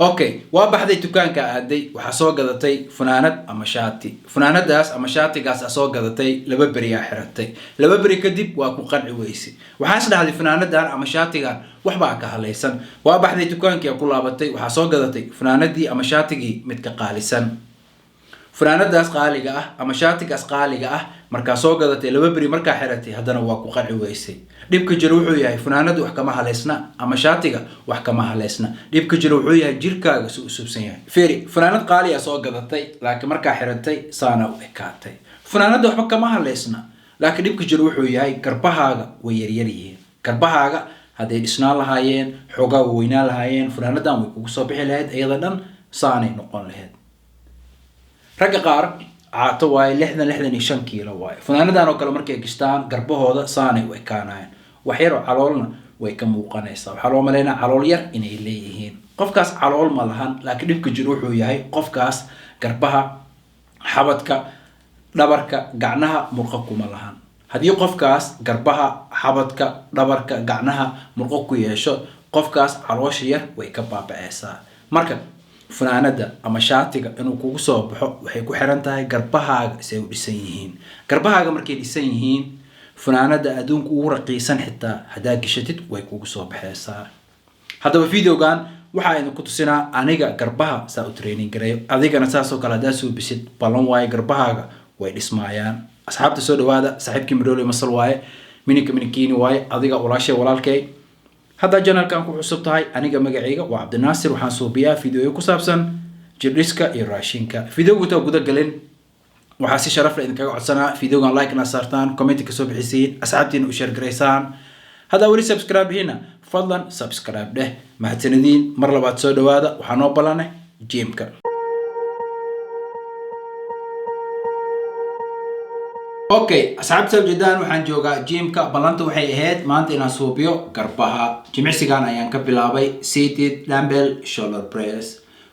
اوكي وابحدي دكانka aaday waxa soo gadatay funaanad ama shaati funaanadaas ama shaatigaas soo gadatay laba bari xiratay laba bari kadib waa ku qanci weysay waxa isdhaxday funaanadan ama shaatigan waxba ka halaysan waabaxday dukaankii ku laabatay waxa soo gadatay funaanadii ama shaatigii mid ka qaalisan funaanadaas qaaliga ah ama shaatigaas qaaliga ah marka soo gadatay laba bari marka xiratay hadana waa ku qanci weysay dhibka jiro wuxuu yahay funaanadu wax kama haleysna ama shaatiga wax kama haleysna dhibka jiro wuxuu yahay jirkaaga soo usubsan yahay fiiri funaanad qaali ah soo gadatay laakiin marka xiratay saana u ekaatay funaanadu waxba kama haleysna laakiin dhibka jiro wuxuu yahay garbahaaga way yaryar yihiin garbahaaga haday dhisnaa lahaayeen xogaa weynaa lahaayeen funaanadan way kugu soo bixi lahayd iyada dhan saanay noqon lahayd ragga qaar caato way 65 kiilo way funaanadan oo kale markay gistaan garbahooda saanay u ekaanayaan wax yar oo caloolna way ka muuqanaysaa waxa loo maleynaa calool yar inay leeyihiin qofkaas calool ma lahan laakiin dhibka jiro wuxuu yahay qofkaas garbaha xabadka dhabarka gacnaha murqa kuma lahan hadii qofkaas garbaha xabadka dhabarka gacnaha murqa ku yeesho qofkaas caloosha yar way ka baabacaysaa marka funaanada ama shaatiga inuu kugu soo baxo waxay ku xiran tahay garbahaaga say u dhisan yihiin garbahaaga markay dhisan yihiin funaanada adduunka ugu raqiisan xitaa hadaa gashatid way kugu soo baxaysaa hadaba videogan waxa aynu ku tusinaa aniga garbaha saa u training gareeyo adigana saas oo kale hadaa soo bisid balan waay garbahaaga way dhismaayaan asxaabta soo dhawaada saaxiibkii Maroole Masal waaye minikini waaye adiga walaashay walaalkay هذا جنال كان كحسب تاعي أنا جماعية وعبد الناصر وحنصوبيا فيديو كوسابسن جريسكا إيراشينكا فيديو قلت وجوده قلنا وحاسي شرف لإنك قاعد سنة فيديو عن لايك نصرتان كومنت كسب حسين أسعدتين وشير جريسان هذا ولي سبسكرايب هنا فضلا سبسكرايب ده مع التندين مرة بعد سود هذا وحنوبلانه جيمكا اوكي asxaabta jidaan waxaan joogaa gymka balanta waxay ahayd maanta inaan suubiyo garbaha jimicsigan ayaan ka bilaabay seated dumbbell shoulder press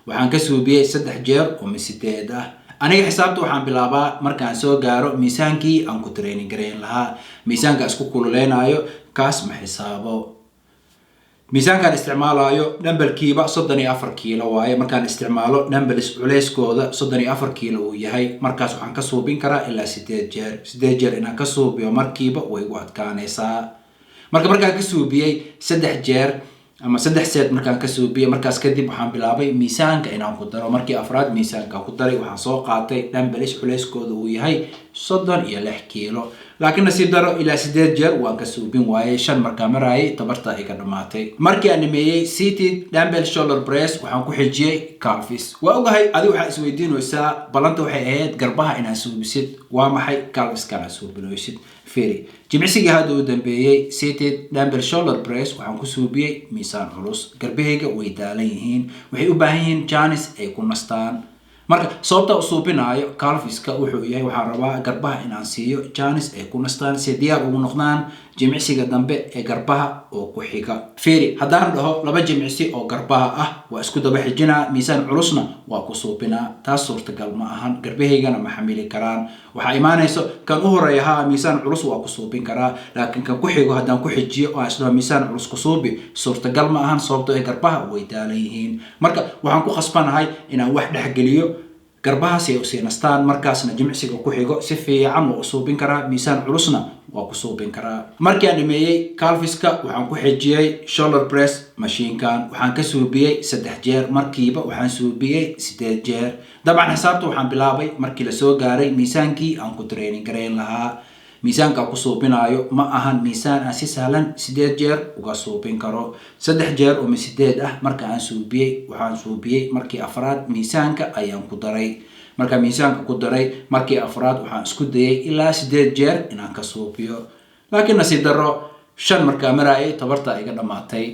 waxaan ka suubiyay 3 jeer oo misideed ah aniga xisaabta waxaan bilaabaa markaan soo gaaro miisaankii aan ku training gareyn lahaa miisaanka isku kululeenayo kaas ma xisaabo miisaanka isticmaalayo dumbbellkiiba 34 kiilo waaye markaan isticmaalo dumbbells culeyskooda 34 kiilo uu yahay markaas waxaan ka suubin karaa ilaa 8 jeer inaan ka suubiyo markiiba way u adkaanaysaa markaan ka suubiyay 3 jeer ama 3 set markaan ka suubiyay markaas kadib waxaan bilaabay miisaanka inaan ku daro markii afraad miisaanka ku daray waxaan soo qaatay dumbbells culeyskooda uu yahay 36 kiilo laakiin nasiib daro ilaa 8 jeer waan ka suubin waayay 5 markaa maraayay tabarta ay ka dhamaatay markii aan nimeeyay seated dumbbell shoulder press waxaan ku xijiyay calves waa ogahay adigu waxa isweydiinaysaa balanta waxay ahayd garbaha inaan suubisid waa maxay calves kana suubinaysid fiiri jimicsiga hadda uu dambeeyay seated dumbbell shoulder press waxaan ku suubiyay miisaan culus garbahayga way daalan yihiin waxay u baahan yihiin jaanis ay ku nastaan marka sababta u suubinaayo calveska wuxuu yahay waxaan rabaa garbaha inaan siiyo jaanis ay ku nastaan si diyaar ugu noqdaan jimicsiga dambe ee garbaha oo ku xiga fiiri haddaan dhaho laba jimicsi oo garbaha ah waa isku daba xijinaa miisaan culusna waa ku suubinaa taas suurtagal ma ahan garbahaygana ma xamili karaan waxa imaanayso kan u horeeyaha miisaan culus waa ku suubin karaa laakiin kan ku xigo haddaan ku xijiyo oo isla miisaan culus ku suubi suurtagal ma ahan sababtoo ay garbaha way daalan yihiin marka waxaan ku khasbanahay inaan wax dhexgeliyo garbaha si ay u siinastaan markaasna jimicsiga ku xigo si fiican oo suubin karaa miisaan culusna waa ku suubin karaa markii aan nimeeyay calveska waxaan ku xijiyay shoulder press machine-kan waxaan ka suubiyay 3 jeer markiiba waxaan suubiyay 8 jeer dabcan xisaabta waxaan bilaabay markii la soo gaaray miisaankii aan ku training gareyn lahaa miisaanka ku suubinayo ma ahan miisaan aan si sahlan 8 jeer uga suubin karo 3 jeer oo misideed ah marka aan suubiyay waxaan suubiyay markii afraad miisaanka ayaan ku daray marka miisaanka ku daray markii afraad waxaan isku dayay ilaa 8 jeer inaan ka suubiyo laakiin nasiib daro 5 markaa maraayay tabarta iga dhamaatay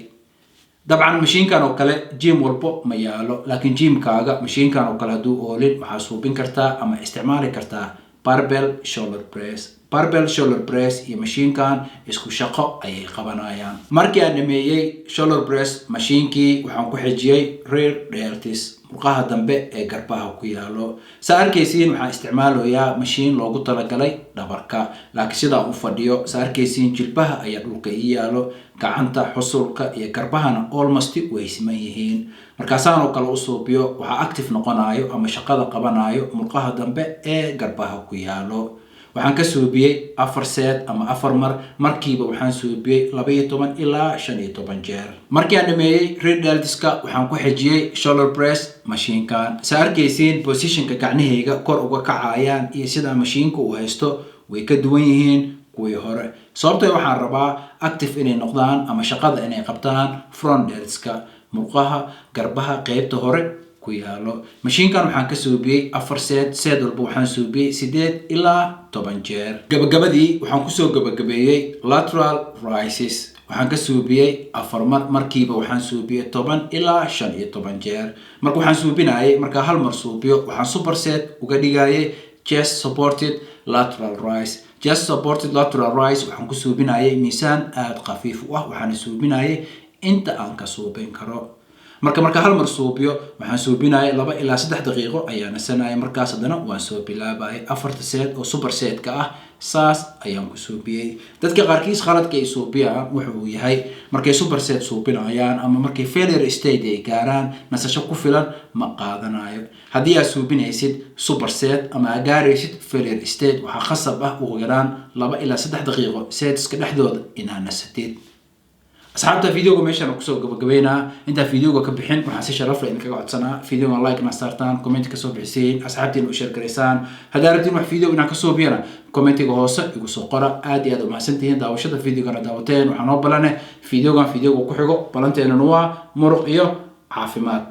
dabcan machine-kan oo kale gym walbo ma yaalo laakiin gymkaaga machine-kan oo kale haduu oolin waxaa suubin kartaa ama isticmaali kartaa barbell shoulder press iyo machine-kan isku shaqo ayay qabanayaan markii aan nimeeyay shoulder press machine-kii waxaan ku xijiyay rear deltoids murqaha dambe ee garbaha ku yaalo saarkaysiin waxaan isticmaalayaa machine loogu talagalay dhabarka laakiin sida uu fadhiyo saarkaysiin jilbaha ayaa dhulka yaalo gacanta xusulka iyo garbahana almost way siman yihiin markaasaan oo kale u suubiyo waxa active noqonayo ama shaqada qabanayo murqaha dambe ee garbaha ku yaalo waxaan ka suubiyay 4 set ama 4 markiiba waxaan suubiyay 12 ilaa 15 jeer markii aan dhameeyay rear deltska waxaan ku xijiyay shoulder press machine-kan saarkaysiin positionka gacnahayga kor uga kacayaan iyo sida machine-ku u haysto way ka duwan yihiin kuwii hore sababtoo waxaan rabaa active inay noqdaan ama shaqada inay qabtaan front deltska murqaha garbaha qaybta hore ku yaalo machine-kan waxaan ka suubiyay 4 set walba waxaan suubiyay 8 ilaa 10 jeer gabagabadii waxaan ku soo gabagabeeyay lateral raises waxaan ka suubiyay 4 markiiba waxaan suubiyay 10 ilaa 15 jeer marka waxaan suubinayay marka hal mar suubiyo waxaan superset uga dhigayay chest supported lateral rise chest supported lateral rise waxaan ku suubinayay miisaan aad khafiif u ah waxaan suubinayay inta aan ka suubin karo marka hal mar suubiyo waxaan suubinayay 2 ilaa 3 daqiiqo ayaan nasanayay markaas hadana waan soo bilaabay 4 set oo super set ka ah saas ayaan ku suubiyay dadka qaarkiis khaladka ay suubiyaan wuxuu yahay markay super set suubinayaan ama markay failure state ay gaaraan nasasho ku filan ma qaadanayo haddii aad suubinaysid super set ama agaaraysid failure state waxa khasab ah ugu yaraan 2 ilaa 3 daqiiqo setska dhexdooda inaad nasatid أصحابتا فيديوغو ميشان كسو قبقبينا انتا فيديوغو كبحين ونحسي شرف لإنك قعدتنا فيديوغو لايك نستارتان كومنتي كسو بحسين أصحابتي نوشير كريسان هذا ردين وح فيديو إنا كسو بينا كومنتي هوسا يقو سو قرأ آدي آدو محسنتين داوشتا فيديوغو داوتين وحنو بلانه فيديوغو كحيغو بلانتين نوا مرق إيو عافيمات